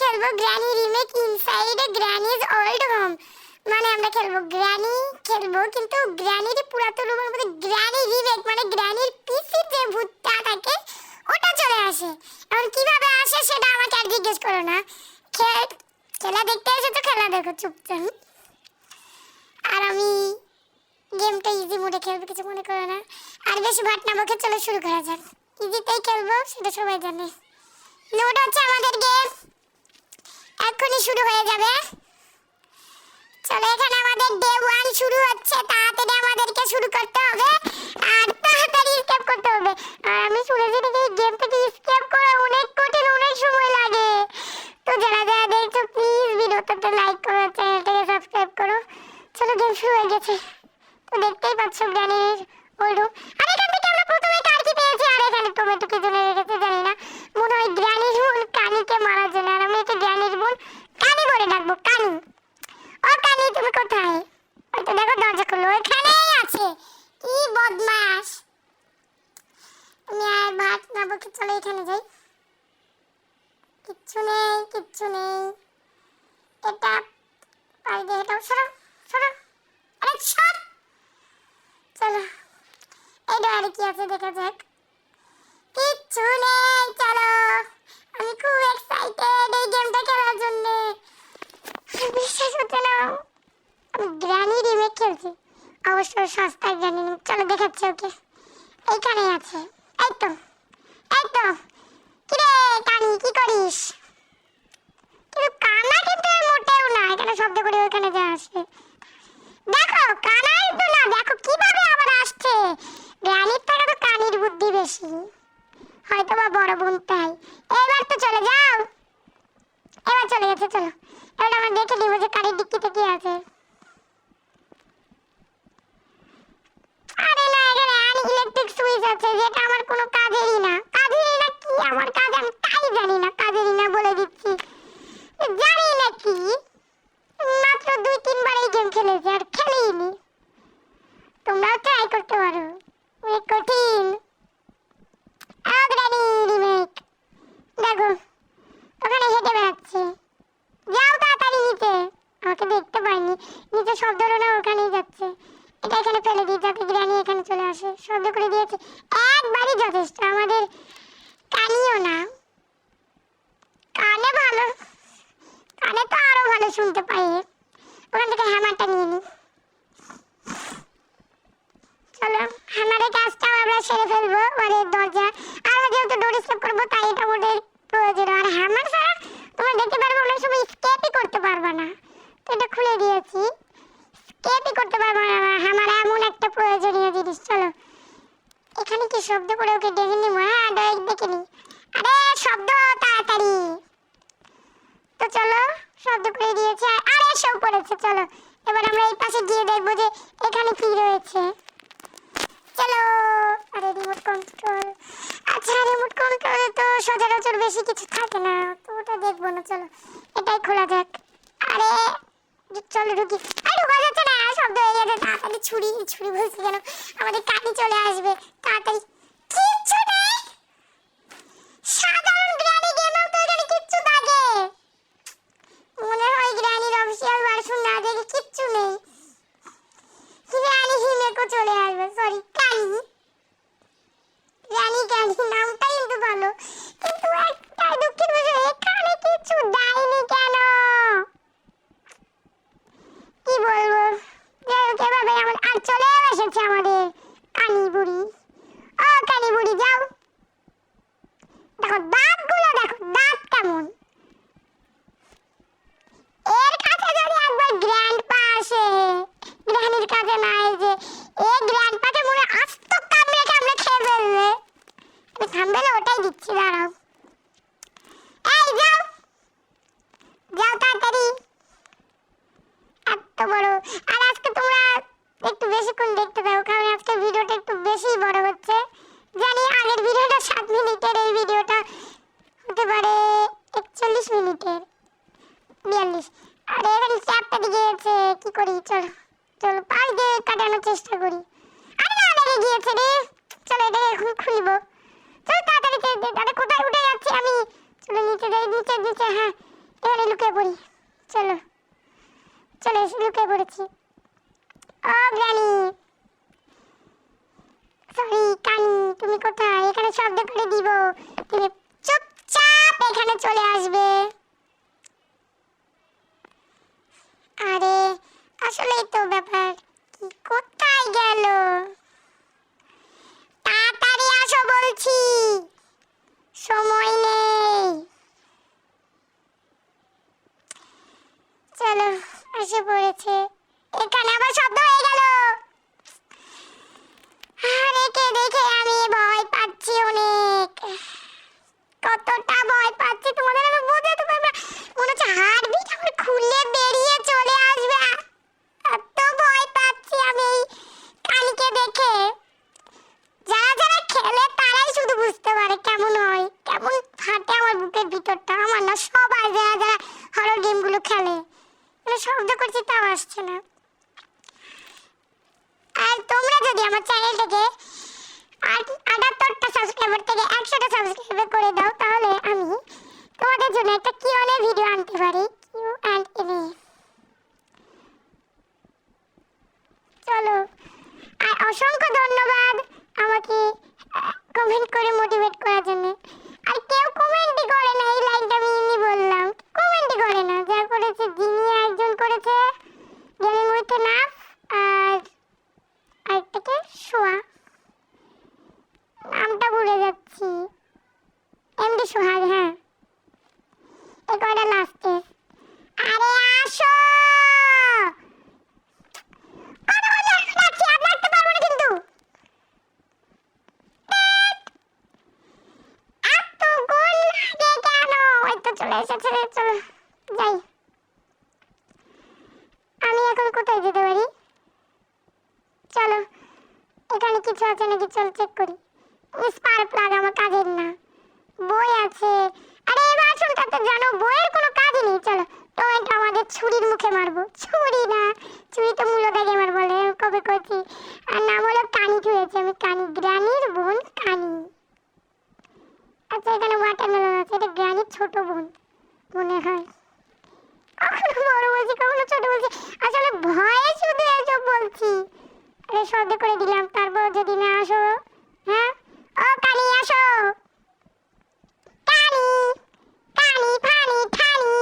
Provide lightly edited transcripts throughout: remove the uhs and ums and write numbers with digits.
খেলবো granny remake inside a granny's old home. মানে আমরা খেলবো গ্র্যানি খেলবো, কিন্তু গ্র্যানির পুরাতন রুমের মধ্যে গ্র্যানি রিমেক মানে গ্র্যানির পিসির যে ভূতটা থাকে ওটা চলে আসে। এখন কিভাবে আসে সেটা আমাকে আর জিজ্ঞেস করো না। খেলা দেখতে এসে তো খেলা দেখো চুপচাপ। আর আমি গেমটা ইজি মোডে খেলবো, কিছু মনে করো না। আর বেশি ভাট না বকে চলো শুরু করা যাক। ইজিতেই খেলবো সেটা সবাই জানে। লোড হচ্ছে আমাদের গেম, এখনই শুরু হয়ে যাবে। চলো এখানে আমাদের ডে 1 শুরু হচ্ছে। তাড়াতাড়ি আমাদেরকে শুরু করতে হবে আর তাড়াতাড়ি স্কেপ করতে হবে। আর আমি শুনেছি নাকি এই গেমটাকে স্কেপ করা অনেক কঠিন, অনেক সময় লাগে। তো যারা যারা দেখছো প্লিজ ভিডিওটাতে লাইক করো, চ্যানেলটাকে সাবস্ক্রাইব করো। চলো গেম শুরু হয়ে গেছে। তো দেখতেই পাচ্ছ গ্র্যানির ওল্ড রুম। আর এখান থেকে আমরা প্রথমে টার্কি পেয়েছি। আর এখানে টমেটো কি জন্য রেখেছে জানি না, মনে হয় গ্র্যানির বোন কানিকে মারার জন্য। আর আমি একে গ্র্যানির বোন কানি বলে ডাকবো। কানি, ও কানি তুমি কোথায়? ওই তো দেখো দরজা খুললো, এখানেই আছে। কি বদমাস। আমি আর ভাত না বকে চলো এখানে যাই। কিচ্ছু নেই, কিচ্ছু নেই। এটা পাই দিয়ে এটাও সরো সরো। আরে সর। চলো এই ডোরে কি আছে দেখা যাক। কিচ্ছু নেই। চলো আমি খুব এক্সাইটেড এই গেমটা খেলার জন্য। বিশ্বাস হচ্ছে না আমি গ্র্যানি রিমেক খেলছি, অবশ্য সস্তা গ্র্যানি রিমেক। চলো দেখাচ্ছি ওকে, এইখানেই আছে। এই তো এই তো। কিরে কানি কি করিস? কিন্তু কানা কিন্তু মোটেও না, এখানে শব্দ করে ওখানে যা আসে। দেখো কানাই তো না, দেখো কিভাবে আবার আসছে। গ্র্যানির থেকে তো কানির বুদ্ধি বেশি, হয়তো বা বড় বোন তাই। এবার তো চলে যাও। এবার চলে গেছে। চলো এবার আমরা দেখে নিব যে কানির ডিক্কিতে কি আছে। আরে না, এখানে ইলেকট্রিক সুইচ আছে যেটা আমার কোনো কাজেরই না। কাজেরই না কি আমার কাজ আমি তাই জানি না। কাজেরই না বলে দিচ্ছি, জানি না কি। মাত্র 2-3 বার এই গেম খেলেছি আর খেলিনি। তোমরাও ট্রাই করতে পারো, অনেক কঠিন। গ্র্যানি রিমেক দেখো ওখানে হেঁটে বেড়াচ্ছে। যাও তাড়াতাড়ি নিচে। আমাকে দেখতে পাইনি, নিচে শব্দ হলো না, ওখানেই যাচ্ছে। এটা এখানে ফেলে দিই যাতে গ্র্যানি এখানে চলে আসে। শব্দ করে দিয়েছি, একবারই যথেষ্ট। আমাদের কানিও না, কানে ভালো, কানে তো আরো ভালো শুনতে পাই। ওখান থেকে হ্যামারটা নিয়ে নিই। চলো হ্যামারের কাজটাও আমরা সেরে ফেলবো। মানে দরজা আমরা যেহেতু ডোর স্কেপ করবো তাই এটা আমাদের প্রয়োজন। আর হ্যামার ছাড়া তোমরা দেখতে পারবে অনেক সময় স্কেপই করতে পারবে না। তো এটা খুলে দিয়েছি, স্কেপই করতে পারবে না। হ্যামার এমন একটা প্রয়োজনীয় জিনিস। চলো এখানে কি শব্দ করে ওকে ডেকে নিবো। হ্যাঁ দেখে নি। আরে শব্দ তাড়াতাড়ি। তো চলো শব্দ করে দিয়েছে। আরে সব পড়েছে। চলো এবার আমরা এই পাশে গিয়ে দেখবো যে এখানে কি রয়েছে। চলো। আরে রিমোট কন্ট্রোল, আচ্ছা রিমোট কন্ট্রোলে তো সচরাচর বেশি কিছু থাকে না, তো ওটা দেখবো না। চলো এটাই খোলা যাক। আরে চলো ঢুকি। আরে ঢোকা যাচ্ছে না, শব্দ হয়ে গেছে। তাড়াতাড়ি ছুরি ছুরি বলছি কেন, আমাদের কানি চলে আসবে তাড়াতাড়ি। কিচ্ছু নেই, সাধারণ গ্র্যানি গেমেও তো এখানে কিচ্ছু থাকে। মনে হয় গ্র্যানির অফিসিয়াল ভার্সন না দেখে কিচ্ছু নেই। গ্র্যানি হিমেকও চলে আসবে। সরি কানি, গ্র্যানি কানি নামটা কিন্তু ভালো, কিন্তু একটা দুঃখের বিষয় এখানে কিছু দেয়নি কেন, কি বলবো। যাই হোক এভাবে আমাদের আর চলে এসেছে আমাদের কানি বুড়ি। ও কানি বুড়ি যাও। দেখো দাঁতগুলো, দেখো দাঁত কেমন। এর কাছে যদি একবার গ্র্যান্ডপা আসে, গ্র্যানির কাছে না এসে এই গ্র্যান্ডপাকে মনে আস্ত কামড়ে কামড়ে খেয়ে ফেলবে। আমি থামবে না ওটাই দিচ্ছি, দাঁড়াও। এই যাও যাও তাড়াতাড়ি। এত বড়। আর আজকে তোমরা একটু বেশিক্ষণ দেখতে দাও, কারণ আজকে ভিডিওটা একটু বেশি বড় হচ্ছে। জানি আগের ভিডিওটা 7 মিনিটের, এই ভিডিওটা হতে পারে 41 মিনিটের, 42। আরে এখানে চ্যাপটা দিকে গেছে, কি করি। চলো চলো পাশ দিয়ে কাটানোর চেষ্টা করি। আরে না লেগে গিয়েছে রে। চলো এটা এখন খুলবো। চলো তাড়াতাড়ি। আরে কোথায় উঠে যাচ্ছি আমি। চলো নিচে যাই, নিচে নিচে। হ্যাঁ এখানে লুকিয়ে পড়ি। চলো চলে এসে লুকিয়ে পড়েছি। ও গ্র্যানি, সরি কানি, তুমি কোথায়? এখানে শব্দ করে দিব, তুমি চুপচাপ এখানে চলে আসবে। আরে আসলেই তো ব্যাপার, কি কোথায় গেল? তাড়াতাড়ি আসো বলছি, সময় নেই। চলো এসে পড়েছে। এখানে আবার শব্দ হয়ে গেল। আর একে দেখে আমি ভয় পাচ্ছি অনেক। কতটা ভয় পাচ্ছি তোমাদের আমি বোঝাতে পারবো না। মনে হচ্ছে হার্টবিট আমার খুলে বেরিয়ে চলে আসবে, এত ভয় পাচ্ছি আমি এই কানিকে দেখে। যারা যারা খেলে তারাই শুধু বুঝতে পারে কেমন হয়, কেমন ফাটে আমার বুকের ভিতরটা। আমার না, সবাই যারা যারা হরর গেমগুলো খেলে, মানে শব্দ করছি তাও আসছে না। আর তোমরা যদি আমার চ্যানেলটাকে 78টা সাবস্ক্রাইবার থেকে 100টা সাবস্ক্রাইবার করে দাও, তাহলে আমি তোমাদের জন্য একটা কিউএনএ ভিডিও আনতে পারি। কিউএনএ, চলো। আর অসংখ্য ধন্যবাদ আমাকে কমেন্ট করে মোটিভেট করার জন্য। আর কেউ কমেন্টই করে না, এই লাইনটা আমি এমনি বললাম, কমেন্টই করে না। যা করেছে জিনি একজন করেছে, গেমিং উইথ নাফ, আর আরেকটাকে সোয়া, নামটা ভুলে যাচ্ছি, এমডি সোহাগ। হ্যাঁ, এই কয়টা লাস্টে। আরে আসো, চলে এসেছে। চলো যাই। আমি এখন কোথায় যেতে পারি? চলো, এখানে কিছু আছে নাকি চল চেক করি। স্পার্ক প্লাগ আমার কাজের না, বই আছে। আরে এবার আসলটা তো জানো, বইয়ের কোনো কাজই নেই। চলো টমেটো আমাদের ছুরির মুখে মারবো। ছুরি না, ছুরি তো মূলতা গেমার বলে, কবে করছি। আর নাম হলো কানি হয়েছে, আমি কানি, গ্র্যানির বোন কানি। আচ্ছা এখানে ওয়াটারমেলন আছে, এটা গ্র্যানির ছোট বোন মনে হয়। কখনো বড় বলছি, কখনো ছোট বলছি, আসলে ভয়ে শুধু এসব বলছি। আরে শব্দ করে দিলাম, তারপর যদি না আসো। হ্যাঁ, ও কানি আসো, কানি কানি ফানি ঠানি।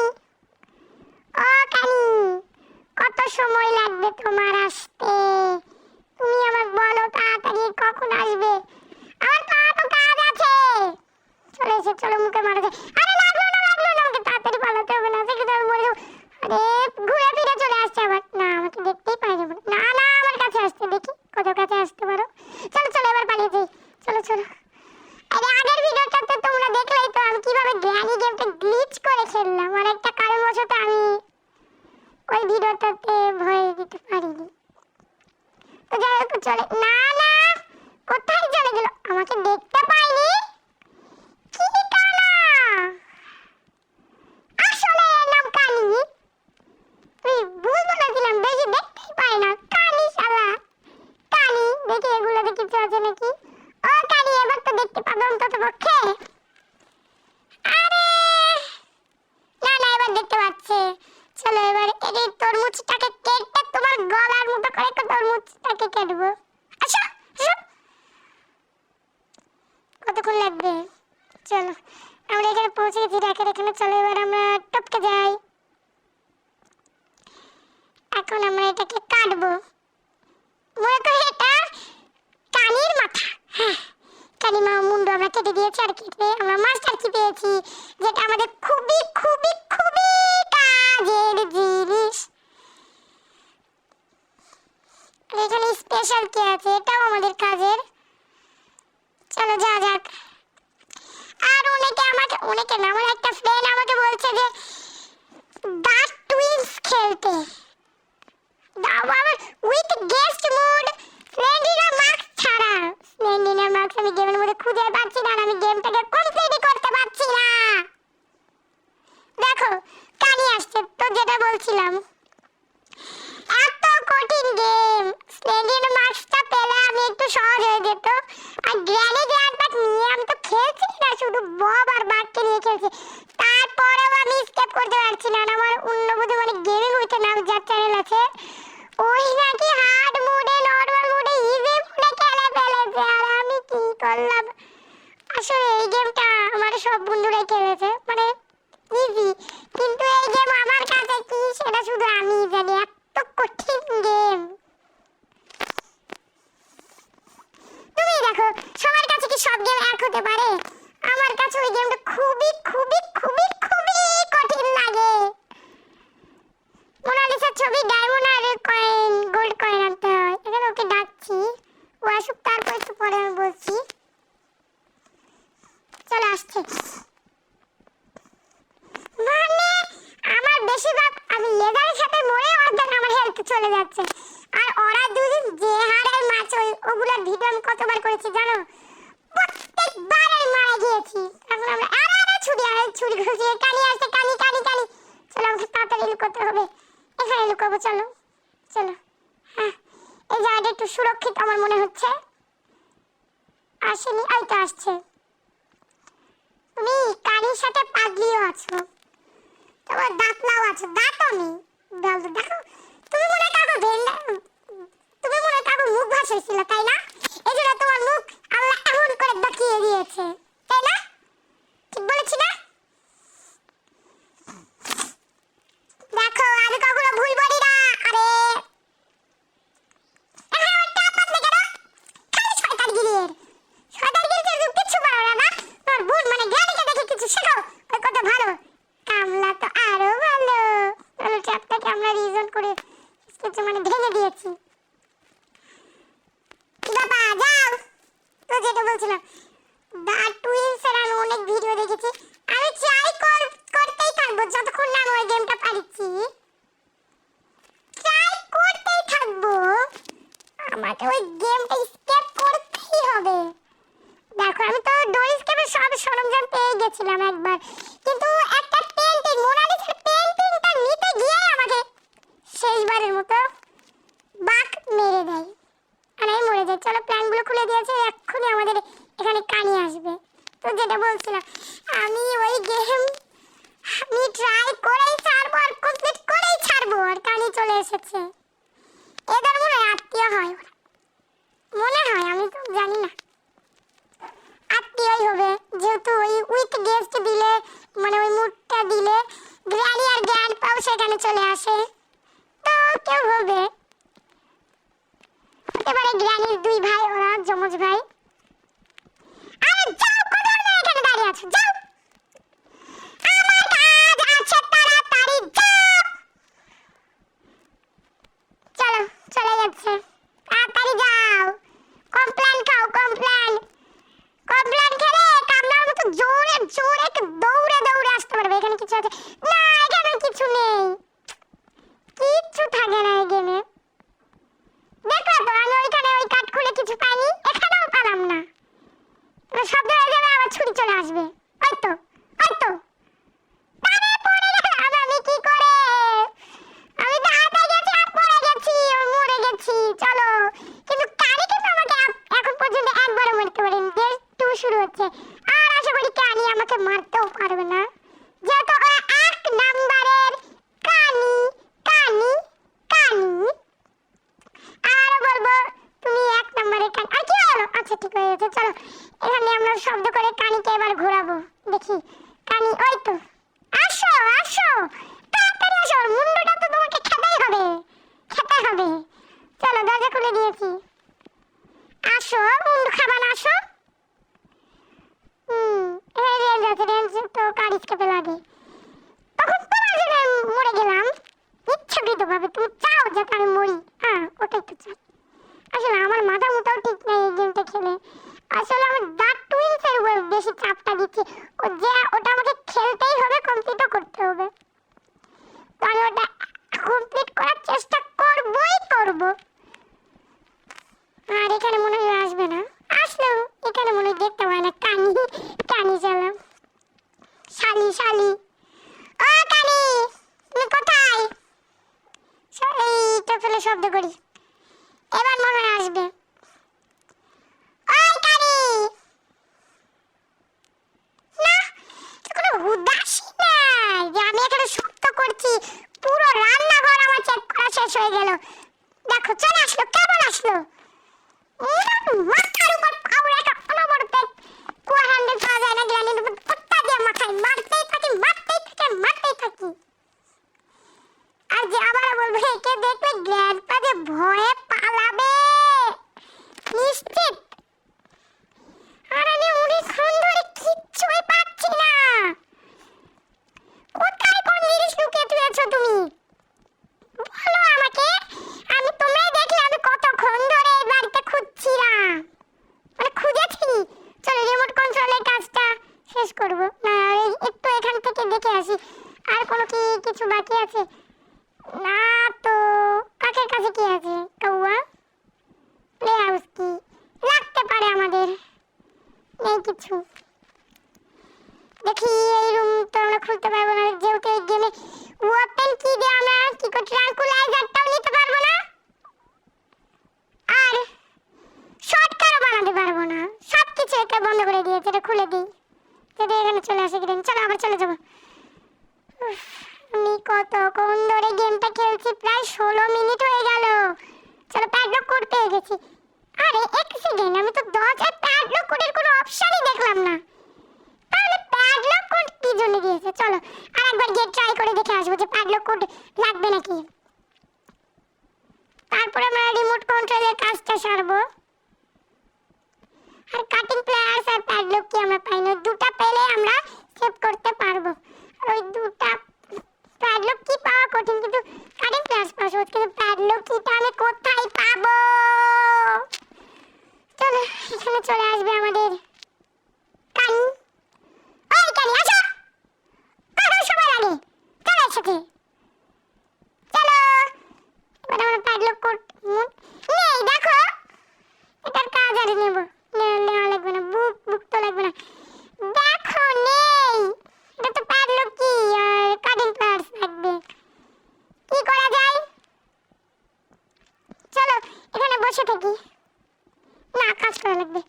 ও কানি, কত সময় লাগবে তোমার আসতে? তুমি আমাকে বলো তাড়াতাড়ি কখন আসবে, আমার তো কাজ আছে। চলে এসে, চলো মুখে মারা যায়। আরে লাগলো না, আমাকে তাড়াতাড়ি পালাতে হবে, না সেক্ষেত্রে আমি মরে যাবো। আরে ঘুরে ফিরে চলে আসছে আবার। না, আমাকে দেখতেই পাই যাবো না। না আমার কাছে আসতে, দেখি কত কাছে আসতে পারো। চলো চলো এবার পালিয়ে যাই, চলো চলো। আরে আগের ভিডিওটাতে তোমরা দেখলেই তো আমি কিভাবে গ্র্যানি গেমটা গ্লিচ করে খেললাম। আর একটা কারণবশত আমি ওই ভিডিওটাতে ভয় দিতে পারিনি। তো যাই হোক, চলে। না না, কোথায় চলে গেল? আমাকে দেখতে পাইনি? কি কানা, আসলে এর নাম কানি। তুই ভুল বলেছিলাম, বেশি দেখতেই পাই না। কানি শালা, কানি। দেখি এগুলোতে কিছু আছে নাকি। ও কানি, এবার তো দেখতে পাবো অন্তত পক্ষে। আরে না না, এবার দেখতে পাচ্ছে। চলো এবার এই তরমুজটাকে কেটে তোমার গলার মতো করে তরমুজটাকে কেটবো। আসো আসো। কতক্ষণ লাগবে? চলো, আমরা এখানে পৌঁছে গেছি, ঢাকার এখানে। চলো এবার আমরা টপকে যাই। এখন আমরা এটাকে কাটবো। মনে করি এটা কানির মাথা। হ্যাঁ, কানি মা মুন্ডু আমরা কেটে দিয়েছি। আর কেটে আমরা মাস্টার কি পেয়েছি, যেটা আমাদের খুবই খুবই খুবই কাজের জিনিস। এখানে স্পেশাল কি আছে, এটাও আমাদের কাজের। চলো যা যাক। আর অনেকে না, আমার একটা ফ্রেন্ড আমাকে বলছে যে ডার্ক টুইনস খেলতে। আবার উইথ গেস্ট মোড, স্প্লেন্ডিনার মার্কস ছাড়া। স্প্লেন্ডিনার মার্কস আমি গেমের মধ্যে খুঁজে পাচ্ছি না, আমি গেমটাকে কমপ্লিটই করতে পারছি না। দেখো কানি আসছে তো, যেটা বলছিলাম, এত কঠিন গেম। স্প্লেন্ডিনার মার্কসটা পেলে আমি একটু সহজ হয়ে যেত। আর গ্র্যানি গ্র্যান্ডপ্যাক নিয়ে আমি তো খেলছি না, শুধু বব আর বাঘকে নিয়ে খেলছি। তারপর পরেও আমি স্কেপ করতে পারছি না। আমার অন্যবধূ মানে গেমিং উইথ নাম যার চ্যানেল আছে, ওই নাকি হার্ড মোডে, নরমাল মোডে, ইজি মোডে খেলে ফেলেছে। আর আমি কি করলাম? আসলে এই গেমটা আমার সব বন্ধুরাই খেলেছে, মানে ইজি, কিন্তু এই গেম আমার কাছে কি সেটা শুধু আমি জানি। এত কঠিন গেম। তুমি দেখো সবার কাছে কি সব গেম এক হতে পারে? আমার কাছে ওই গেমটা খুবই খুবই খুবই খুবই কঠিন লাগে। মোনালিসার ছবি, ডায়মন্ড আর কয়েন, গোল্ড কয়েন আনতে হয়। এখানে ওকে ডাকছি, ও আসুক, তারপর একটু পরে আমি বলছি। চলে আসছে। মানে আমার বেশিরভাগ আমি লেজারের সাথে মরে অর্ধেক আমার হেলথ চলে যাচ্ছে। আর ওরা দুদিন যে হারে মাছ, ওগুলোর ভিডিও আমি কতবার করেছি জানো? প্রত্যেকবার আমি মারা গিয়েছি। এখন আমরা আরে ছুরি ঘুষি, কানি আসছে, কানি কানি কানি। চলো আমাকে তাড়াতাড়ি লুকোতে হবে। এখানে লুকাবো, চলো চলো। হ্যাঁ, এই জায়গাটা একটু সুরক্ষিত আমার মনে হচ্ছে। আসেনি, এই তো আসছে। তুমি কানির সাথে পাগলিও আছো, তোমার দাঁতলাও আছে। দাঁতও নেই, দেখো। তুমি মনে কাগো তুমি মনে কাগো মুখ ভাসাইছিল, তাই না? এই জন্য তোমার মুখ আল্লাহ এমন করে বাঁকিয়ে দিয়েছে, তাই না? ঠিক বলেছি না? দেখো আমি কখনো ভুল বলি না। আরে কিচ্ছু পারো না। তোর বোন মানে জ্ঞানীকে দেখে কিছু শেখো, ওই কত ভালো। কামলা তো আরো ভালো। চলো চ্যাপটাকে আমরা রিজন করে কিছু মানে ভেঙে দিয়েছি। বাবা যাও, তো যেটা বলছিলাম, দা টুইনস এর আমি অনেক ভিডিও দেখেছি। আমি করতেই থাকবো যতক্ষণ না আমি ওই গেমটা পারছি। ট্রাই করতেই থাকবো, আমাকে ওই গেমটা স্কেপ করতেই হবে। দেখো আমি তো ডোর স্কেপের সব সরঞ্জাম পেয়ে গেছিলাম একবার, কিন্তু একটা পেন্টিং, মোনালিসার পেন্টিংটা নিতে গিয়ে আমাকে শেষবারের মতো বাক মেরে দেয় আর আমি মরে যাই। চলো প্ল্যানগুলো খুলে দিয়েছে, এক্ষুনি আমাদের এখানে কানি আসবে। তো যেটা বলছিলাম, আমি ওই গেম আমি ট্রাই করেই ছাড়বো আর কমপ্লিট করেই ছাড়বো। আর কানি চলে এসেছে। এদের মনে হয় আত্মীয় হয়, মনে হয়, আমি তো জানি না। আত্মীয়ই হবে, যেহেতু ওই উইথ গেস্ট দিলে, মানে ওই মুডটা দিলে গ্র্যানি আর গ্র্যান্ড পাও সেখানে চলে আসে, তো কেউ হবে। এবারে গ্র্যানির দুই ভাই, ওরা যমজ ভাই। আরে যাও, কোথাও না, এখানে দাঁড়িয়ে আছো, যাও। আমার কাজ আছে, তাড়াতাড়ি যাও। চলো চলে যাচ্ছে, তাড়াতাড়ি যাও। কমপ্লেন খাও, কমপ্লেন খেলে কামড়ার মতো জোরে জোরে দৌড়ে দৌড়ে আসতে পারবে। এখানে কিছু আছে না? এখানে কিছু নেই, কিচ্ছু থাকে না এই গেমে। দেখো তো আমি ওইখানে ওই কাঠ খুলে কিছু পাইনি, এখানেও পেলাম না। শব্দ হয়ে যাবে, আবার ছুরি চলে আসবে। ওই তো আরে পড়ে গেলাম আমি, কি করে? আমি তো হাতে গেছি আর পড়ে গেছি, মরে গেছি। চলো, কিন্তু কানি কিন্তু আমাকে এখন পর্যন্ত একবারও মারতে পারেনি। ডে 2 শুরু হচ্ছে, আর আশা করি কানি আমাকে মারতেও পারবে না, যেহেতু ওরা 1 নাম্বারের কানি কানি কানি। আর বলবো তুমি 1 নাম্বারের কানি। আর কি হলো? আচ্ছা ঠিক হয়ে গেছে। চলো এখানে আমরা শব্দ করে কানিকে এবার ঘোরাবো, দেখি কানি। ওই তো আসো আসো, তাড়াতাড়ি আসো, মুন্ডটা তো তোমাকে খেতেই হবে, খেতে হবে। চলো দরজা খুলে দিয়েছি, আসো, মুন্ডু খাবা না, আসো। এই রেঞ্জ আছে, রেঞ্জ তো কার স্কেপে লাগে। তখন তোমার জন্য মরে গেলাম ইচ্ছাকৃতভাবে। তুমি চাও যাতে আমি মরি? হ্যাঁ, ওটাই তো চাই। আসলে আমার মাথা মোটাও ঠিক নেই এই গেমটা খেলে। আসলে আমার দাঁত টুইন্সের উপর বেশি চাপটা দিচ্ছে, ওটা আমাকে খেলতেই হবে, কমপ্লিটও করতে হবে। তো আমি ওটা কমপ্লিট করার চেষ্টা করবই করব। আর এখানে মনে হয় আসবে না, আসলেও এখানে মনে হয় দেখতে পায় না। কানি চলো, শালি ও কানি, তুমি কোথায়? এইটা ফেলে শব্দ করি, এবার মনে হয় আসবে। ওই কানি, না কোনো উদাসী না, দেখছি পুরো রান্নাঘর আমার চেক করা শেষ হয়ে গেল। দেখো চলে আসলো, কেমন আসলো? মাথার উপর পাউডার একটা অনবরত কুয়া হ্যান্ডেল পাওয়া যায় না, গ্রানির উপর কুত্তা দিয়ে মাথায় মারতেই থাকি। আর যে আবার বলবো, একে দেখলে গ্র্যান্ডপা যে ভয়ে পালাবে নিশ্চিত। আর আমি অনেকক্ষণ ধরে কিচ্ছুই পাচ্ছি না। কোথায় কোন জিনিস লুকিয়ে তুলেছো তুমি? বলো আমাকে। আমি তোমরাই দেখলে আমি কতক্ষণ ধরে এই বাড়িতে খুঁজছিলাম, মানে খুঁজেছি। চলো রিমোট কন্ট্রোলের কাজটা শেষ করব না, একটু এখান থেকে দেখে আসি আর কোনো কিছু বাকি আছে না। তো কাকের কাছে কি আছে? কাউয়া প্লে হাউস কি লাগতে পারে আমাদের? নেই কিছু। দেখি এই রুম তো আমরা খুলতে পারবো না, যেহেতু এই গেমে ওপেন কি দিয়ে আমরা কি করে ট্রাঙ্কুলাইজারটাও নিতে পারবো না, আর শর্টকাটও বানাতে পারবো না। সব কিছু একটা বন্ধ করে দিয়েছে। এটা খুলে দিই যদি এখানে চলে আসে গ্রেন। চলো আবার চলে যাবো। আমি কতক্ষণ ধরে গেমটা খেলছি, প্রায় 16 মিনিট হয়ে গেল। চলো প্যাডলক কোড পেয়ে গেছি। আরে এক সেকেন্ড, আমি তো 10 প্যাডলক কোডের কোনো অপশনই দেখলাম না। তাহলে প্যাডলক কোড কি জন্য দিয়েছে? চলো আরেকবার গিয়ে ট্রাই করে দেখে আসবো যে প্যাডলক কোড লাগবে নাকি। তারপর আমরা রিমোট কন্ট্রোলের কাজটা সারবো। আর কাটিং প্লেয়ার্স আর প্যাডলক কি আমরা পাই না, দুটো পেলে আমরা সেভ করতে পারবো। আর ওই দুটো প্যাডলক কি পাওয়া কঠিন, কিন্তু কাটিং প্লেয়ার্স পাওয়া সহজ। কিন্তু প্যাডলক কিটা আমি কোথায় পাবো? চলো এখানে চলে আসবে আমাদের কানি। ওই কানি আসো, কত সময় লাগে? চলো একসাথে চলো। এবার আমরা প্যাডলক কোড নেই, দেখো এটার কাজ আর নেব নেওয়া লাগবে না, বুক তো লাগবে না। দেখো নেই, এটা তো প্যাডলক কি আর কাটিং প্লেয়ার্স লাগবে। কি করা যায়? চলো এখানে বসে থাকি। না, কাজ করা লাগবে।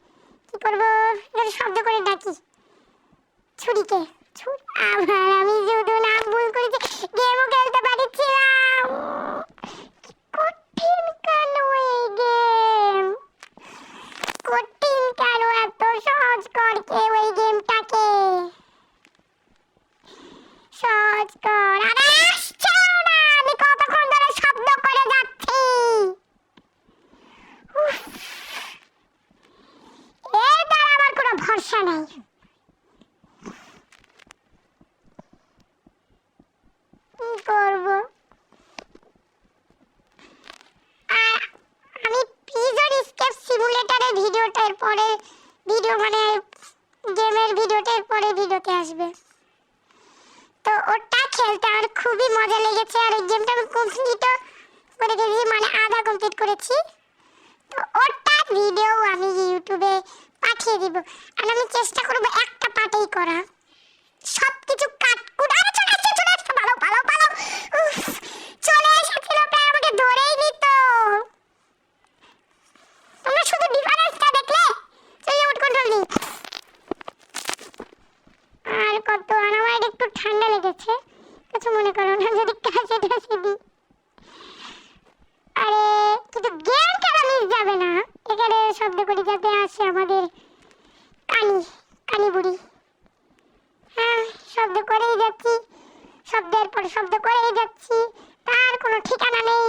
কি করবো? এখানে শব্দ করে ডাকি ছুরিকে। আবার আমি শুধু নাম ভুল করেছি, গেমও খেলতে পারছিলাম। কঠিন কেন এই গেম? কঠিন কেন? এত সহজ কর কেউ এই গেমটাকে। সহজ কর। আরে আসছো না, আমি কতক্ষণ ধরে শব্দ করে যাচ্ছি। এর দ্বারা আমার কোনো ভরসা নেই। কি করবো? আর আমি প্রিজন এসকেপ সিমুলেটরের ভিডিওটার পরে মানে গেমের ভিডিওটার পরে ভিডিওতে আসবে। তো ওটা খেলতে আমার খুবই মজা লেগেছে। আর এই গেমটা আমি কমপ্লিটও করে গেছি, মানে আধা কমপ্লিট করেছি। তো ওটা ভিডিও আমি ইউটিউবে পাঠিয়ে দিব। আর আমি চেষ্টা করবো একটা পার্টেই করা, সব কিছু কাটকুট। আরে চলে আসছে, পালাও। চলে এসেছিল, প্রায় আমাকে ধরেই নিত। তোমরা শুধু ডিফারেন্সটা দেখলে। চল রিমোট কন্ট্রোল দিই। আর কত, আর আমার একটু ঠান্ডা লেগেছে, কিছু মনে করো না যদি কাছে দিই। আরে কিন্তু গেম খেলা মিস যাবে না। এখানে শব্দ করি যাতে আসে আমাদের কানি বুড়ি। হ্যাঁ, শব্দ করেই যাচ্ছি, শব্দের পর শব্দ করেই যাচ্ছি, তার কোনো ঠিকানা নেই।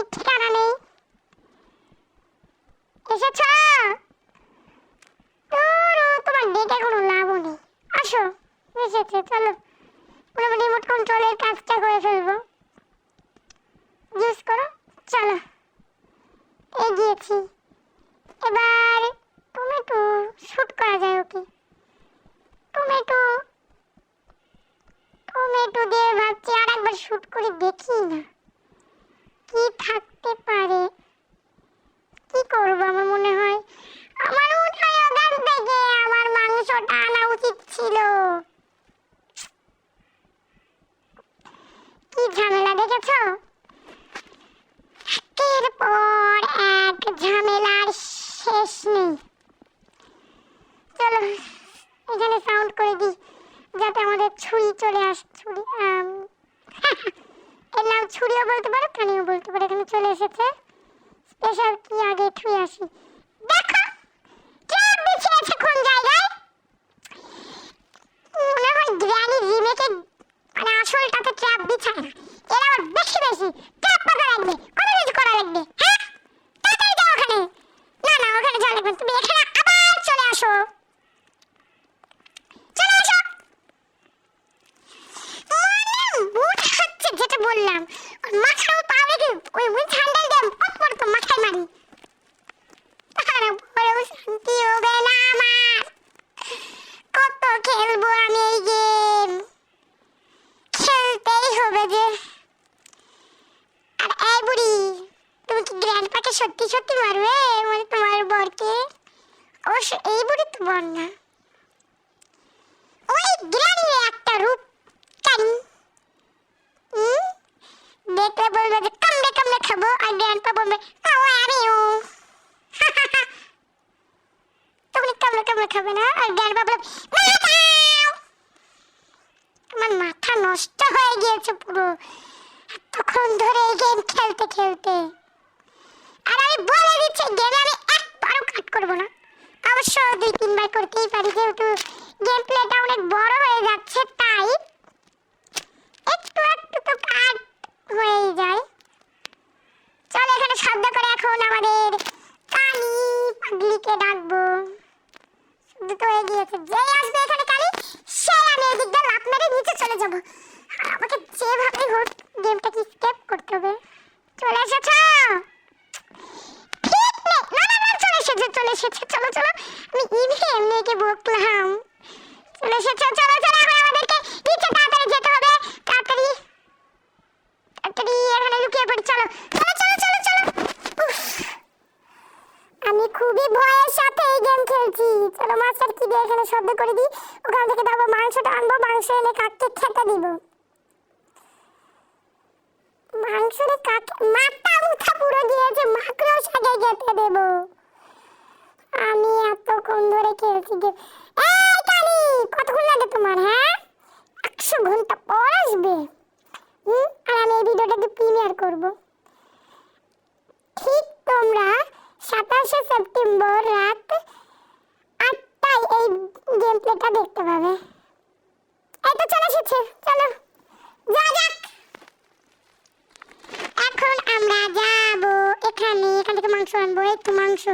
এসেছ? তোমার ডেকে কোনো লাভও নেই। আসো, এসেছে। চলো আমরা রিমোট কন্ট্রোলের কাজটা করে ফেলবো। ইউজ করো। চলো এগিয়েছি। এবার টমেটো শুট করা যায়। ওকে, টমেটো দিয়ে ভাবছি আর একবার শুট করে দেখি না কি থাকতে পারে। কি করব? আমার মনে হয় ওখান থেকে আমার মাংসটা আনা উচিত ছিল। কি ঝামেলা দেখেছো? একের পর এক ঝামেলার শেষ নেই। চলো এখানে সাউন্ড করে দিই যাতে আমাদের ছুরি চলে আসে। ছুরি বলতে পারো, কানিও বলতে পারো। এখানে চলে এসেছে। স্পেশাল কি আগে থুই আসি। দেখো ট্র্যাপ বিছিয়েছে কোন জায়গায়। মনে হয় গ্র্যানি রিমেকে মানে আসলটাতে ট্র্যাপ বিছায় না, এরা আবার বেশি বেশি ট্র্যাপ পাতা লাগবে, কত কিছু করা লাগবে। হ্যাঁ তাড়াতাড়ি যাও ওখানে। না না ওখানে যাওয়া লাগবে, তুমি এখানে আবার চলে আসো, চলে আসো। মুড হচ্ছে যেটা বললাম, মাথাও পা রেখে ওই উইন্ড হ্যান্ডেল দিয়ে পট পট তো মাথায় মারি। আর বড় শান্তি হবে না আমার, কত খেলবো আমি এই গেম, খেলতেই হবে যে। আর এই বুড়ি, তুমি কি গ্র্যান্ডপাকে সত্যি সত্যি মারবে মানে তোমার বরকে? অবশ্য এই বুড়ি তো বর না, ওই গ্র্যানির একটা রূপ কানি। দেখলে বলবে যে কামড়ে কামড়ে খাবো, আর গ্র্যান্ডপা বলবে ও আমিও। তুমি কামড়ে কামড়ে খাবে না, আর গ্র্যান্ডপা বলবে তোমার মাথা নষ্ট হয়ে গিয়েছে পুরো এতক্ষণ ধরে এই গেম খেলতে খেলতে। আর আমি বলে দিচ্ছি গেমে আমি একবারও কাট করবো না, অবশ্য 2-3 বার করতেই পারি, যেহেতু গেম প্লেটা অনেক বড় হয়ে যাচ্ছে তাই একটু একটু তো কাট হয়েই যায়। চল এখানে শব্দ করে এখন আমাদের কানি পাগলিকে ডাকবো। শুধু তো হয়ে গিয়েছে, যেই আসবে এখানে কানি সে আমি এই দিক দিয়ে লাফ মেরে নিচে চলে যাবো। আর আমাকে যেভাবে হোক গেমটাকে স্কেপ করতে হবে। চলে এসেছ? ঠিক নেই, না না না চলে এসেছে চলে এসেছে, চলো চলো। আমি এমনি একে বকলাম। চলে এসেছে, চলো চলো এখন আমাদেরকে নিচে তাড়াতাড়ি যেতে হবে, তাড়াতাড়ি তাড়াতাড়ি এখানে লুকিয়ে পড়ি। চলো চলো চলো চলো চলো। আমি খুবই ভয়ের সাথে এই গেম খেলছি। চলো মাস্টার কি দিয়ে এখানে শব্দ করে দিই, ওখান থেকে দাও মাংসটা আনবো, মাংস এনে কাককে খেতে দিব। মাংস রে কাক মাথা মুথা পুরো দিয়েছে, মাকড়ও সাথে খেতে দেব। আমি এতক্ষণ ধরে খেলছি গেম। এই কালি কতক্ষণ লাগে তোমার? হ্যাঁ 100 ঘন্টা পর আসবে। আর আমি এই ভিডিওটাকে প্রিমিয়ার করব ঠিক তোমরা 27শে সেপ্টেম্বর রাত 8টায় এই গেম প্লেটা দেখতে পাবে। এই তো চলে এসেছে, চলো যা যাক। এখন আমরা যাবো এখানে, এখান থেকে মাংস আনবো। এই তো মাংস,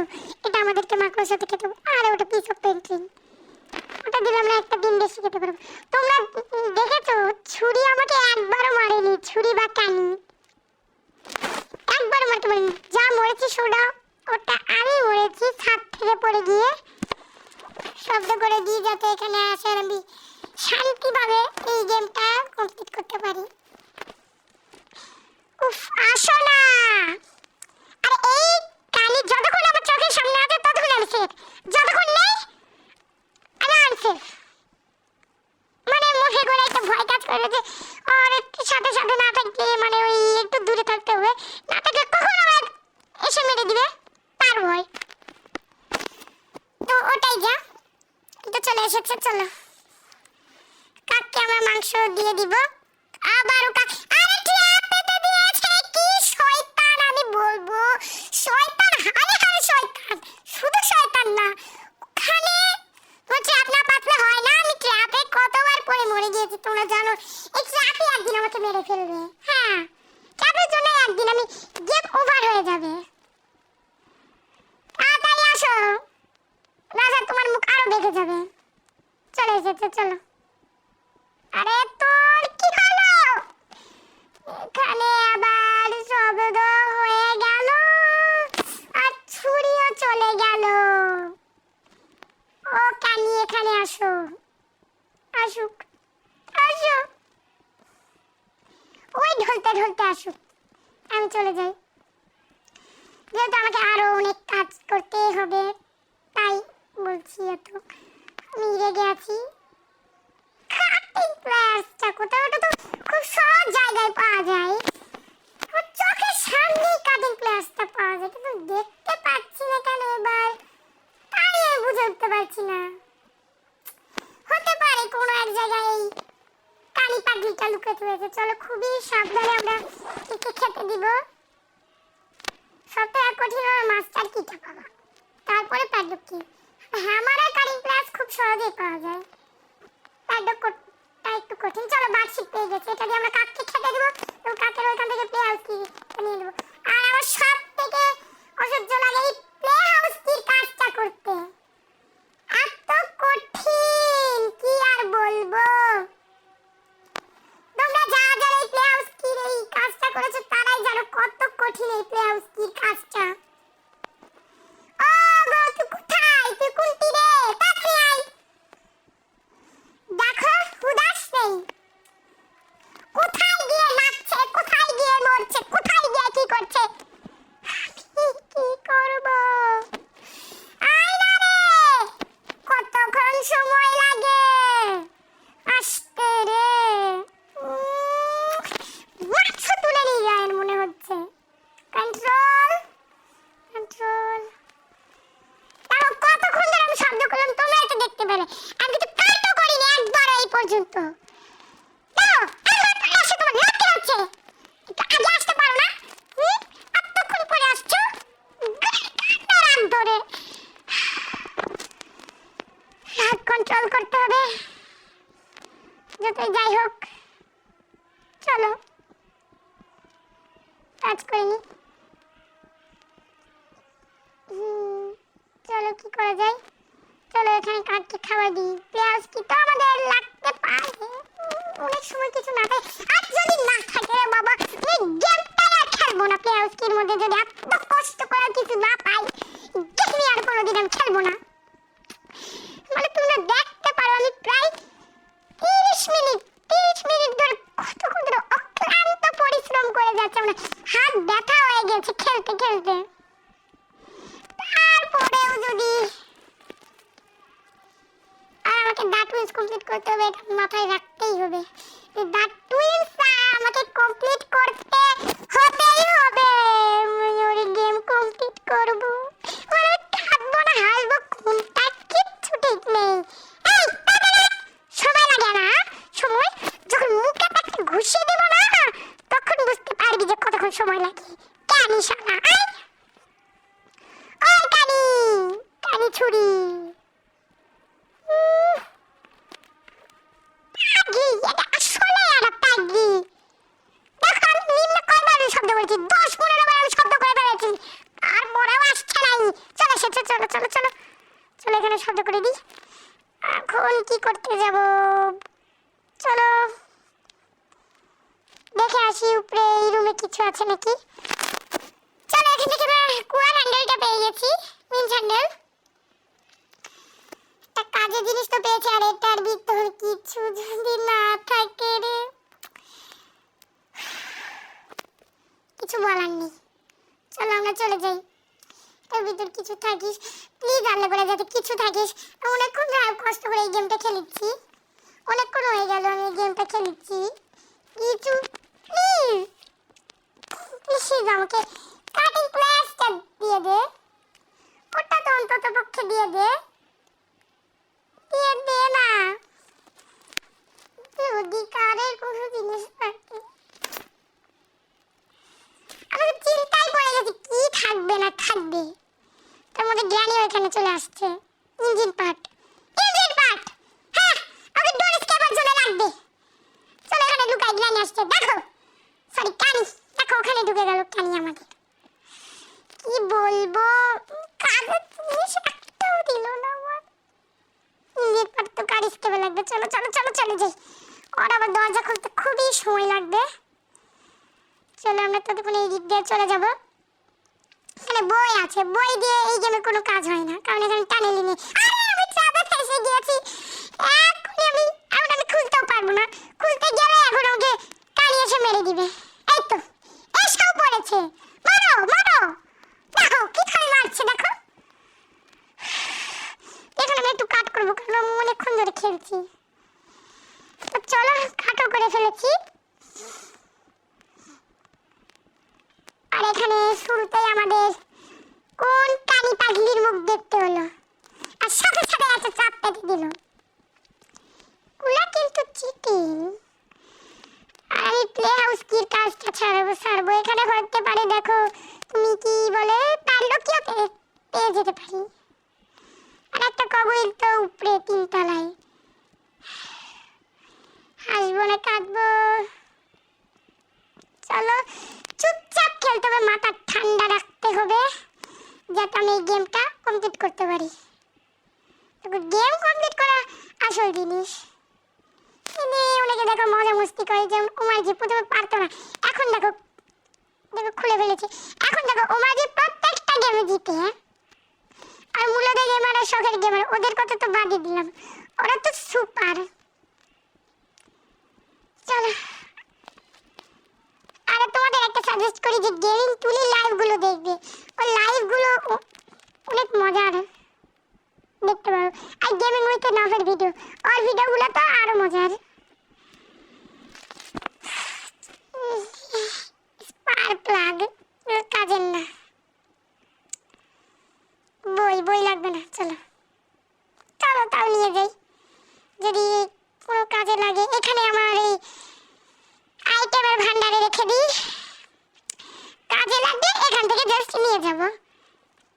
এটা আমাদেরকে মাংসের সাথে খেতে হবে। আরে ওটা পিস অফ পেন্টিং, ওটা দিলে আমরা একটা দিন বেশি খেতে পারবো। তোমরা দেখেছো ছুরি আমাকে একবারও মারেনি, ছুরি বা কানি একবারও মারতে পারিনি। যা মরেছি সোডা ওটা আমি মরেছি ছাদ থেকে পড়ে গিয়ে। শব্দ করে দিই যাতে এখানে আসে আর আমি শান্তিভাবে এই গেমটা কমপ্লিট করতে পারি। উফ আসো না। আরে এই কালি যতক্ষণ আমার চোখের সামনে আছে ততক্ষণ আমি সেফ, যতক্ষণ নেই আমি আনসেফ। মানে মুখে করে একটা ভয় কাজ করে যে আর একটু সাথে সাথে না থাকলে মানে ওই একটু দূরে থাকতে হবে, না থাকলে কখন আমার এসে মেরে দিবে তার ভয়। তো ওটাই যা, তো চলে এসেছে। চলো কাককে আমরা মাংস দিয়ে দিব। আবারও কাক, আরে ট্র্যাপ পেতে দিয়েছে। কি শয়তান আমি বলবো, শয়তান হারে হারে শয়তান, শুধু শয়তান না ওখানে ট্র্যাপ না পাতলে হয় না। আমি ট্র্যাপে কতবার পড়ে মরে গিয়েছি তোমরা জানো। এই ট্র্যাপই একদিন আমাকে মেরে ফেলবে। হ্যাঁ ট্র্যাপের জন্য একদিন আমি গেম ওভার হয়ে যাবে। তাড়াতাড়ি আসো, রাজা তোমার মুখ আরো দেখে যাবে। চলে এসেছে, চলো। আরে তোর কি হলো? এখানে আবার শব্দ হয়ে গেল আর ছুরিও চলে গেল। ও কানি এখানে আসো, আসুক আসো, ওই ঢলতে ঢলতে আসুক, আমি চলে যাই। যেহেতু আমাকে আরো অনেক কাজ করতে হবে তাই বলছি এত। আমি রেগে আছি। কাটিং প্লাসটা কোথাও, ওটা তো খুব সহজ জায়গায় পাওয়া যায়। আমার চোখের সামনেই কাটিং প্লাসটা পাওয়া যায়, কিন্তু দেখতে পাচ্ছি না কেন এবার, তাই আমি বুঝে উঠতে পারছি না। হতে পারে কোনো এক জায়গায় কানি পাগলিটা লুকাতে হয়েছে। চলো খুবই সাবধানে আমরা একে খেতে দিব। সবথেকে কঠিন হলো মাস্টার কিটা পাওয়া, তারপরে প্যাডলক কি। হ্যামার আর কাটিং প্লাস খুব সহজেই পাওয়া যায়, প্যাডলকটা একটু কঠিন। চলো বার্ডশিপ পেয়ে গেছে, এটা দিয়ে আমরা কাককে খেতে দেবো এবং কাকের ওইখান থেকে প্লে হাউস কি নিয়ে নেবো। আর আমার সব থেকে অসহ্য লাগে এই প্লে হাউস কির কাজটা করতে, এত কঠিন কি আর বলবো। তোমরা যারা এই প্লে হাউস কির এই কাজটা করেছো তারাই জানো কত কঠিন এই প্লে হাউস কির কাজটা। ও গো তুই কোথায়, তুই কোন তীরে, তাড়াতাড়ি আয়। দেখো হুদাস নেই, কোথায় গিয়ে নাচছে, কোথায় গিয়ে মরছে, কোথায় গিয়ে কি করছে। কি করব, আয় না রে, কতক্ষণ সময় লাগে আসতে রে। মাছ তুলে নিয়ে যায় মনে হচ্ছে। কন্ট্রোল কন্ট্রোল, তাও কতক্ষণ ধরে আমি শব্দ করলাম তোমরা এটা দেখতে পেলে। আমি তো কাটও করিনি একবার এই পর্যন্ত। দাও একবার আসো, তোমার লাগতে হচ্ছে, একটু আগে আসতে পারো না? এতক্ষণ পরে আসছো, রাগ ধরে। রাগ কন্ট্রোল করতে হবে, যতই যাই হোক। চলো কাজ করে নি। চলো কি করা যায়, চলো এখানে কাককে খাবার দিই। পেঁয়াজ কি তো আমাদের লাগতে পারে, অনেক সময় কিছু না থাকে। আর যদি না থাকে রে বাবা, আমি গেমটা আর খেলবো না। পেঁয়াজ কির মধ্যে যদি এত কষ্ট করে কিছু না পাই, গেম আর কোনোদিন আমি খেলবো না। মানে তোমরা দেখতে পারো আমি প্রায় 30 মিনিট ধরে কতক্ষণ ধরে অক্লান্ত পরিশ্রম করে যাচ্ছে, মানে হাত ব্যথা হয়ে গেছে খেলতে খেলতে। তারপরেও যদি আর আমাকে দ্য টুইন্স কমপ্লিট করতে হবে, এটা মাথায় রাখতেই হবে। দ্য টুইন্স আমাকে কমপ্লিট করতে হতেই হবে। আমি গেম কমপ্লিট করব, মানে থাকবো না হাসবো কোনটা কিচ্ছু ঠিক নেই। এই সময় লাগে না, সময় যখন মুখে তাকে ঘুষিয়ে দেবো না তখন বুঝতে পারবি যে কতক্ষণ সময় লাগে। কেন শালা আয়, ও কানি কানি ছুরি পাগলি, এটা আসলে একটা পাগলি। দেখো আমি নিম্ন কয়বার শব্দ করেছি, 10-15 বার আমি শব্দ করে ফেলেছি, আর মোরাও আসছে নাই। চলো এসেছে, চলো চলো চলো চলো এখানে শব্দ করে দিই। এখন কি করতে যাব, চলো দেখে আসি উপরে এই রুমে কিছু আছে নাকি। চলো এখান থেকে আমরা কুয়ার হ্যান্ডেলটা পেয়ে গেছি, উইন্স হ্যান্ডেল। একটা কাজের জিনিস তো পেয়েছি, আর এটার ভিতর কিছু যদি না থাকে রে, কিছু বলার নেই। চলো আমরা চলে যাই, এর ভিতর কিছু থাকিস প্লিজ, আল্লাহ করে যাতে কিছু থাকিস। অনেকক্ষণ কষ্ট করে এই গেমটা খেলেছি, অনেকক্ষণ হয়ে গেল আমি এই গেমটা খেলেছি। কিছু প্লিজ প্লিজ আমাকে কাটিং প্লেসটা দিয়ে দে, ওটা তো অন্তত পক্ষে দিয়ে দে, দিয়ে দে না। অধিকারের কোনো জিনিস থাকে, আমি তো চিন্তায় পড়ে গেছি কি থাকবে না থাকবে। তার মধ্যে গ্র্যানি ওখানে চলে আসছে। ইঞ্জিন পার্ট, হ্যাঁ আমাকে ডোর স্কেপার জন্য লাগবে। চলো এখানে লুকাই, গ্র্যানি আসছে। দেখো সরি কানি, দেখো ওখানে ঢুকে গেল কানি। আমাদের কি বলবো, কাগজ জিনিস একটাও দিল না আমার। ইঞ্জিন পার্ট তো কার স্কেপে লাগবে। চলো চলো চলো চলে যাই, ওর আবার দরজা খুলতে খুবই সময় লাগবে। চলো আমরা ততক্ষণ এই দিক দিয়ে চলে যাবো। এখানে বই আছে, বই দিয়ে এই গেমে কোনো কাজ হয় না, কারণ এখানে টানেলি নেই। আরে আমি চাঁদা ফেসে গিয়েছি, এখনই আমি খুলতেও পারবো না। খুলতে গেলে এখন ওকে কালি এসে মেরে দিবে। এই তো এসেও পড়েছে, মারো মারো, দেখো কি খালি মারছে দেখো। এখানে আমি একটু কাট করবো, কারণ আমি অনেকক্ষণ ধরে খেলছি। তো চলো কাটও করে ফেলেছি। আর এখানে শুরুতেই আমাদের কোন কানি পাগলির মুখ দেখতে হলো, আর সাথে সাথে একটা চাপ পেতে দিল। কুলা কিন্তু চিটিং, ছাড়বো ছাড়বো, এখানে হতে পারে দেখো তুমি কি বলে পারলো কি পেয়ে যেতে পারি। আর একটা কবুল তো উপরে 3 তলায়। হাসবো না কাঁদবো, চলো চুপচাপ খেলতে হবে, মাথা ঠান্ডা রাখতে হবে যাতে আমি এই গেমটা কমপ্লিট করতে পারি। গেম কমপ্লিট করা আসল জিনিস। অনেকে দেখো মজা মস্তি করে, যেমন ওমার জি প্রথমে পারতো না, এখন দেখো দেখো খুলে ফেলেছে। এখন দেখো ওমার জি প্রত্যেকটা গেমে জিতে। আর মূলত গেমার আর শখের গেমার ওদের কথা তো বাদই দিলাম, ওরা তো সুপার। চলো আর তোমাদের একটা সাজেস্ট করি যে গেমিং টুলি লাইভগুলো দেখবে, ওই লাইভগুলো অনেক মজার দেখতে পারো। আর গেমিং উইথ নভের ভিডিও, ওর ভিডিওগুলো তো আরো মজার। স্পার প্লাগ কাজের না, বই লাগবে না। চলো চলো তাও নিয়ে যাই যদি কোনো কাজে লাগে। এখানে আমার এই আইটেমের ভান্ডারে রেখে দিই, কাজে লাগবে এখান থেকে জাস্ট নিয়ে যাব।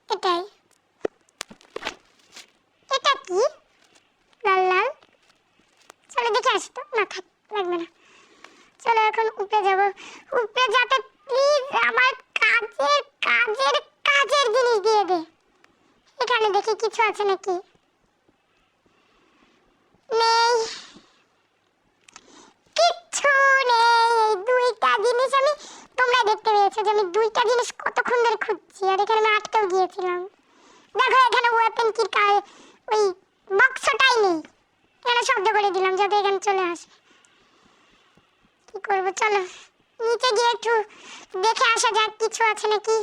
এটাই। এটা কি লাল লাল? চলো দেখে আসি তো। না থাক, লাগবে না। চলো এখন উপরে যাব, উপরে যাতে প্লিজ আমার কাজের জিনিস দিয়ে দে। এখানে দেখি কিছু আছে নাকি, নেই কিচ্ছু নেই। এই 2টা জিনিস আমি, তোমরা দেখতে পেয়েছো যে আমি 2টা জিনিস কতক্ষণ ধরে খুঁজছি, আর এখানে আমি আটকেও গিয়েছিলাম। দেখো এখানে ওয়েপেন কি ওই বক্সটাই নেই, এখানে শব্দ করে দিলাম যাতে এখানে চলে আসে। কি করবো, চলো নিচে গিয়ে একটু দেখে আসা যাক কিছু আছে নাকি।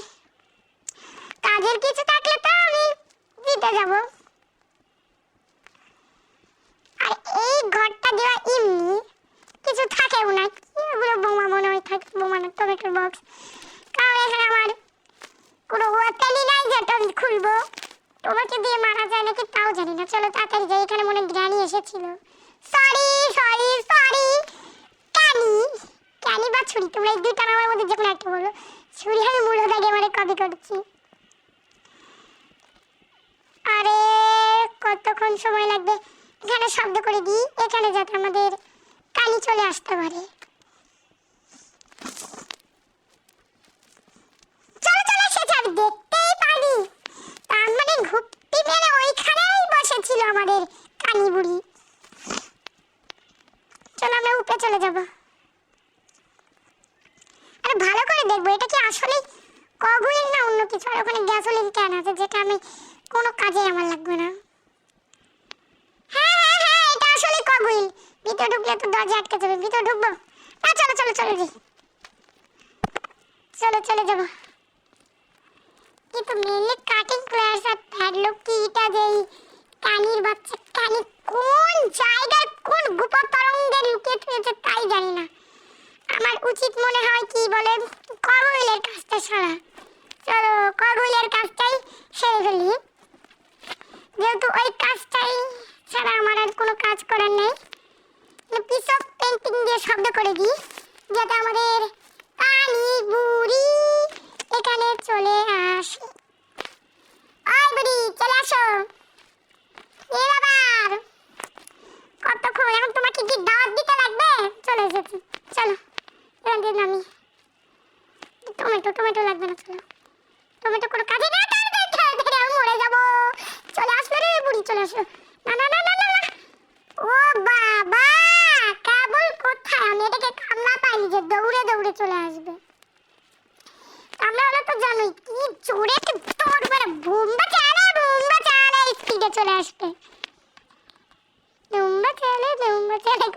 কাজের কিছু থাকলে তো আমি দিতে যাব। আর এই ঘরটা দেওয়া এমনি কিছু থাকেও না, এগুলো বোমা মনে হয় থাকে, বোমা না টমেটোর বক্স। কারণ এখানে আমার কোনো ওয়েপেনই নাই যেটা আমি খুলবো। তোমাকে দিয়ে মারা যায় নাকি তাও জানি না। চলো তাড়াতাড়ি যাই, এখানে মনে গ্রানি এসেছিল। Sorry sorry sorry. ক্যানি বা ছুরি, তোমরা এই 2টা নামের মধ্যে যে কোনো একটা বলো। ছুরি আমি মূলত গেমারে কপি করছি। আরে কতক্ষণ সময় লাগবে, এখানে শব্দ করে দিই এখানে যাতে আমাদের কানি চলে আসতে পারে। চলো চলে এসেছে, আমি দেখতেই পারি। তার মানে ঘুপটি মেরে ওইখানেই বসেছিল আমাদের কানি বুড়ি। চলো আমরা উপরে চলে যাব। আরে ভালো করে দেখবো এটা কি আসলে কগুইল না অন্য কিছু। আর ওখানে গ্যাসোলিন ক্যান আছে যেটা আমি কোনো কাজে আমার লাগবে না। হ্যাঁ এটা আসলে কগুইল। ভিতরে ঢুকলে তো দরজা আটকে যাবে, ভিতরে ঢুকবো না। চলো চলো চলো জি, চলো চলে যাবো। কিন্তু মেনলি কাটিং প্লেয়ার্স আর প্যাডলক কি এটা যেই কানির বাচ্চা কানি কোন জায়গায় কোন গুপ্ত তরঙ্গে লুকিয়ে রয়েছে তাই জানি না। আমার উচিত মনে হয় কি বলে কগুইলের কাজটা সারা। চলো কগুইলের কাজটাই সেরে ফেলি, যেহেতু ওই কাজটাই ছাড়া আমার আর কোনো কাজ করার নেই। পিস অফ পেন্টিং দিয়ে শব্দ করে দিই যাতে আমাদের কানি বুড়ি এখানে চলে আসে। ওই বুড়ি চলে আসো। এ বাবার কতক্ষণ, এখন তোমাকে কি দাওয়াত দিতে লাগবে? চলে এসেছি, চলো এখান দিয়ে নামি। টমেটো লাগবে না, চলো টমেটো কোনো কাজে না, আমি মরে যাবো। চলে আসবে রে বুড়ি, চলে আসো। না না না না না, ও বাবা কেবল কোথায়, আমি এটাকে কামড়া পাইনি যে দৌড়ে দৌড়ে চলে আসবে। কামড়া হলে তো জানোই কি জোরে দৌড় মেরে বোম্বা চালে স্পিডে চলে আসবে। বোম্বা চালে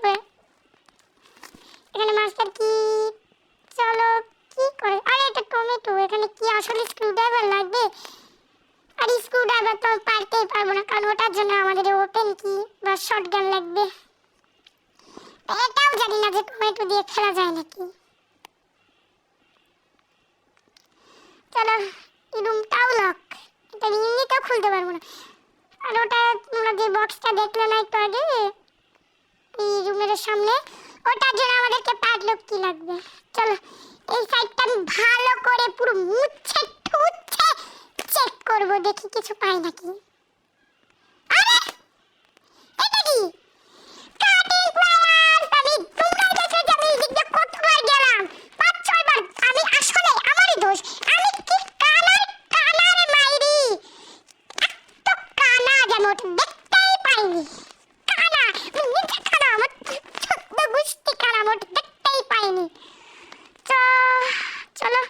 করে এখানে মাস্টার কি, চলো কি করে। আরে এটা টমেটো, এখানে কি আসলে স্ক্রুড্রাইভার লাগবে? আর স্ক্রুড্রাইভার তো পারতেই পারবো না, কারণ ওটার জন্য আমাদের ওপেন কি বা শটগান লাগবে। এটাও জানি না যে টমেটো দিয়ে খেলা যায় নাকি। চলো এই রুমটাও লক, এটা এমনিতেও খুলতে পারবো না। আর ওটা তোমরা যে বক্সটা দেখলে না একটু আগে এই রুমের সামনে, ওটার জন্য আমাদেরকে প্যাডলক কি লাগবে। চলো এই সাইডটা আমি ভালো করে পুরো মুছে টুছে চেক করব, দেখি কিছু পাই নাকি। আরে এটা কি কাটিং প্লায়ার্স! আমি তোমরা দেখে যে আমি এদিক দিয়ে কতবার গেলাম, 5-6 বার। আমি আসলে আমারই দোষ, আমি কি কানারে মাইরি, এত কানা যেন ওটা দেখতেই পাইনি। কানা নিজে কানা, আমার ছোট্ট গুষ্টি কানা, আমার দেখতেই পাইনি। তো চলো,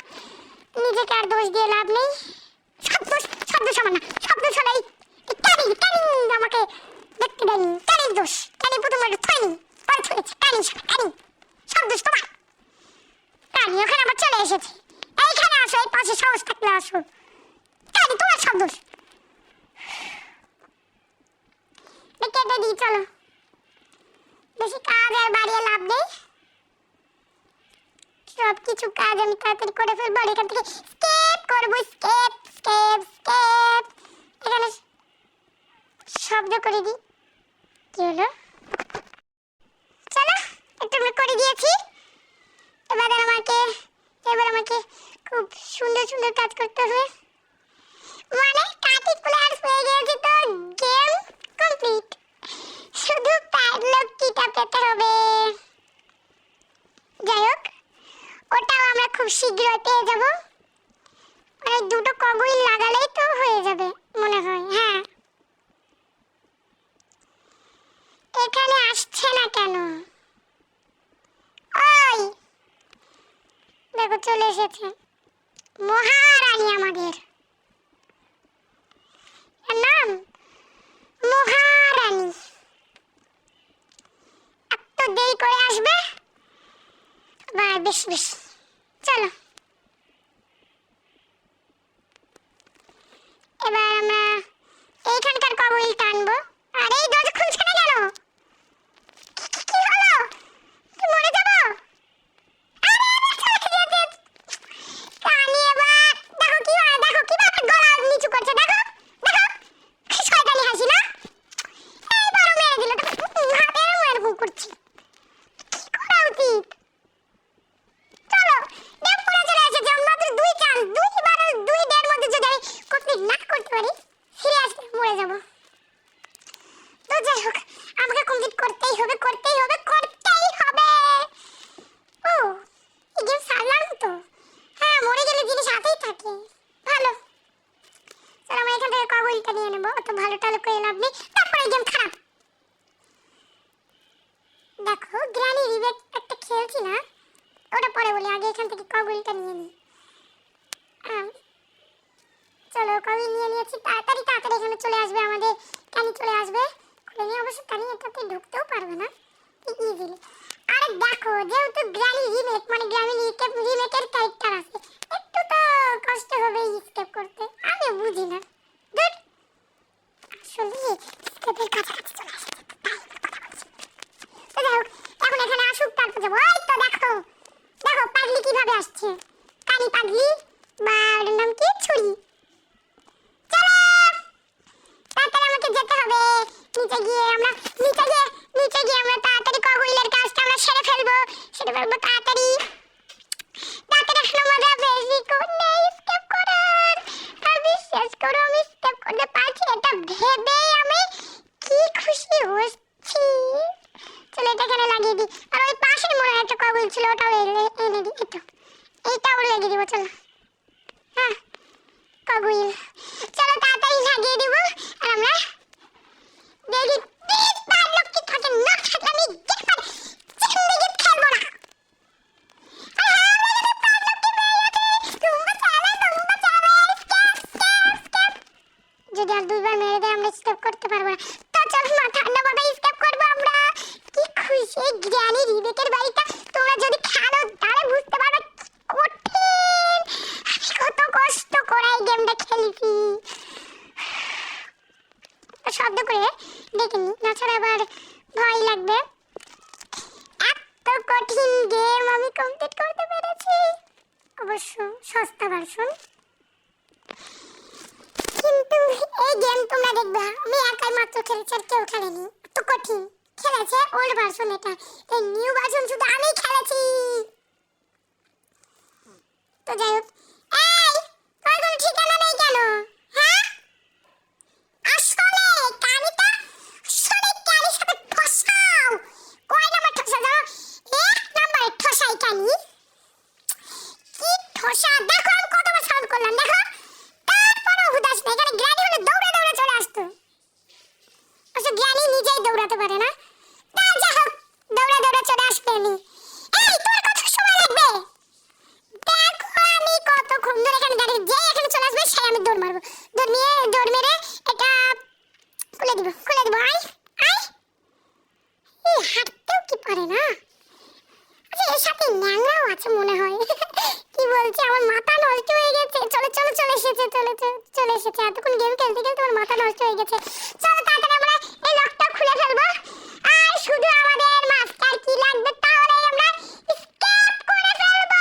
নিজেকে আর দোষ দিয়ে লাভ নেই। সব দোষ আমার না, সব দোষ হলো এই ক্যানিং আমাকে দেখতে দেয়নি। ক্যানিং দোষ, ক্যানিং প্রথমবার থয়নি, পরে থয়েছে। ক্যানিং সব দোষ তোমার। ক্যানিং ওখানে আবার চলে এসেছে, এইখানে আসো, এই পাশে সাহস থাকলে আসো। ক্যানিং তোমার সব দোষ। কেটে দিই, চলো, বেশি কাজ আর বাড়িয়ে লাভ নেই। সব কিছু কাজ আমি তাড়াতাড়ি করে ফেলবো, আর এখান থেকে স্কেপ করবো, স্কেপ। এখানে শব্দ করে দিই, কি হলো? চলো, একটু আমরা করে দিয়েছি। এবার আমাকে খুব সুন্দর কাজ করতে হবে। মানে কাটিং প্লায়ার্স হয়ে গেছে, তো গেম কমপ্লিট। শুধু প্যাডলক কিটা পেতে হবে। যাই হোক, ওটাও আমরা খুব শীঘ্রই পেয়ে যাব। মানে দুটো কগুইল লাগালেই তো হয়ে যাবে মনে হয়। হ্যাঁ, এখানে আসছে না কেন? ওই দেখো চলে এসেছে মহারানী, আমাদের নাম মহারানী। এত দেরি করে আসবে? বেশ চলো, এবার আমরা এইখানকার কবুল টানবো। আর এই দরজা খুলছে না কেন? কি হলো? কি মরে যাবো? কানি এবার দেখো কি হয়, দেখো কিভাবে গলা নিচু করছে, দেখো শয়তানি হাসি না? এইবারও মেরে দিল, হাতেও এরকম করছি। কি করা উচিত? চলো, ড্যাম পুরো চলে এসেছে, মাত্র 2 চান্স, 2 মধ্যে যদি আমি কমপ্লিট না করতে পারি, ফিরে আসতে মরে যাব। তো যাই হোক, আমাকে কমপ্লিট করতেই হবে। ও, এই গেম সারলাম তো। হ্যাঁ, মরে গেলে জিনিস হাতেই থাকে, ভালো। চলো, আমি এখান থেকে কবলটা নিয়ে নেবো, অত ভালো টালো করে লাভ নেই, তারপরে গেম খারাপ। দেখো, গ্র্যানি রিবেট একটা খেলছি না, ওটা পরে বলি, আগে এখান থেকে কবলটা নিয়ে নিই। চলো, কবল নিয়ে নিয়েছি, তাড়াতাড়ি এখানে চলে আসবে, আমাদের কানি চলে আসবে। খুলে নিয়ে অবশ্য কানি এটাতে ঢুকতেও পারবে না ইজিলি। আরে দেখো, যেহেতু গ্র্যানি রিমেক, মানে গ্র্যানি রিমেকের ক্যারেক্টার আছে, একটু তো কষ্ট হবে স্টেপ করতে। আমি বুঝি না, ধুর, আসলে স্টেপের কাছাকাছি চলে আসে। তো যাই হোক, এখন এখানে আসুক, তারপর যাবো। ওই তো দেখো পাগলি কিভাবে আসছে, কানি পাগলি, বা ওর নাম কি, ছুরি। চলো, তাড়াতাড়ি আমাকে যেতে হবে। নিচে গিয়ে আমরা তাড়াতাড়ি কগুইলের কাজটা আমরা সেরে ফেলবো তাড়াতাড়ি। এখনো মজা বেশিক্ষণ নেই স্টেপ করার। আর বিশ্বাস করো, আমি স্টেপ করতে পারছি, এটা ভেবেই আমি কি খুশি হচ্ছি। চলো, এটা এখানে লাগিয়ে দিই। আর ওই পাশে মনে হয় একটা কগুইল ছিল, ওটাও এনে দিই। এইটাও লাগিয়ে দিব। চলো, হ্যাঁ, কগুইল, চলো তাড়াতাড়ি লাগিয়ে দিব। আর আমরা দেখি লক্ষ্মী থাকে না থাকে, আমি জিন্দগি খেলবো না। যদি আর 2বার মেরে দেয়, আমরা স্টেপ করতে পারবো না। তো চলো, ঠান্ডা মাথায় স্টেপ করবো আমরা। কি খুশি, গ্র্যানি রিবেকের বাড়িটা তোমরা যদি খেলো তাহলে বুঝতে পারবে কঠিন, আমি কত কষ্ট করে এই গেমটা খেলেছি। শব্দ করে দেখিনি, নাছাড়া আবার ভয় লাগবে। এত কঠিন গেম আমি কমপ্লিট করতে পেরেছি, অবশ্য সস্তা ভার্সন। কিন্তু এই গেম তোমরা দেখবে আমি একাই মাত্র খেলেছি, আর কেউ খেলেনি। এত কঠিন খেলেছে ওল্ড ভার্সন, এটা এই নিউ ভার্সন শুধু আমি খেলেছি। তো যাই হোক, এই তোমার কোনো ঠিকানা নেই কেন? হ্যাঁ আসলে কানিটা আসলে কানির সাথে ঠসাও। কয় নাম্বার ঠসা জানো? এক নাম্বার ঠসাই কানি। কি ঠসা দেখো, আমি কতবার সাউন্ড করলাম দেখো, তারপরেও হুদাস না। এখানে গ্র্যানি হলে দৌড়ে দৌড়ে চলে আসতো। অবশ্য গ্র্যানি নিজেই দৌড়াতে পারে না, তা যা হোক দৌড়ে দৌড়ে চলে আসবে। আমি এই তোমার কত সময় লাগবে? দেখো আমি কতক্ষণ ধরে এখানে দাঁড়িয়ে, যে এখানে চলে আসবে সে আমি দৌড় মারবো। দৌড় মেরে এটা খুলে দিব আই আই। এই হাঁটতেও কি পারে না। আচ্ছা এর সাথে ন্যাংরাও আছে মনে হয়। কি বলছে, আমার মাথা নষ্ট হয়ে গেছে। চলে চলে চলে এসেছে, চলে এসেছে। এতক্ষণ গেম খেলতে খেলতে আমার মাথা নষ্ট হয়ে গেছে। চলো তাড়াতাড়ি আমরা এই লকটা খুলে ফেলবো। আর শুধু আমাদের মাস্টার কি লাগবে, তাহলে আমরা স্কেপ করে ফেলবো।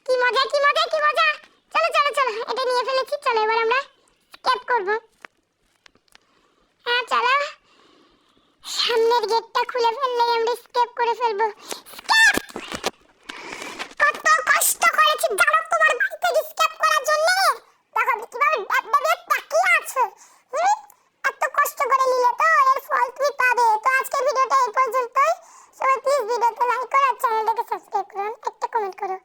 কি মজা কি মজা কি মজা। চলো চলো চলো, এটা নিয়ে ফেলেছি, চলো এবার আমরা স্কেপ করব। হ্যাঁ চলো, সামনের গেটটা খুলে ফেললেই আমরা স্কেপ করে ফেলবো। কত কষ্ট করেছি জানো তোমার বাড়ি থেকে স্কেপ করার জন্য। দেখো কিভাবে ড্যাব তাকিয়ে আছে। এত কষ্ট করে নিলে তো এর ফল তুমি পাবে। তো আজকের ভিডিওটা এই পর্যন্তই। সবাই প্লিজ ভিডিওতে লাইক করো আর চ্যানেলটাকে সাবস্ক্রাইব করো, একটা কমেন্ট করো।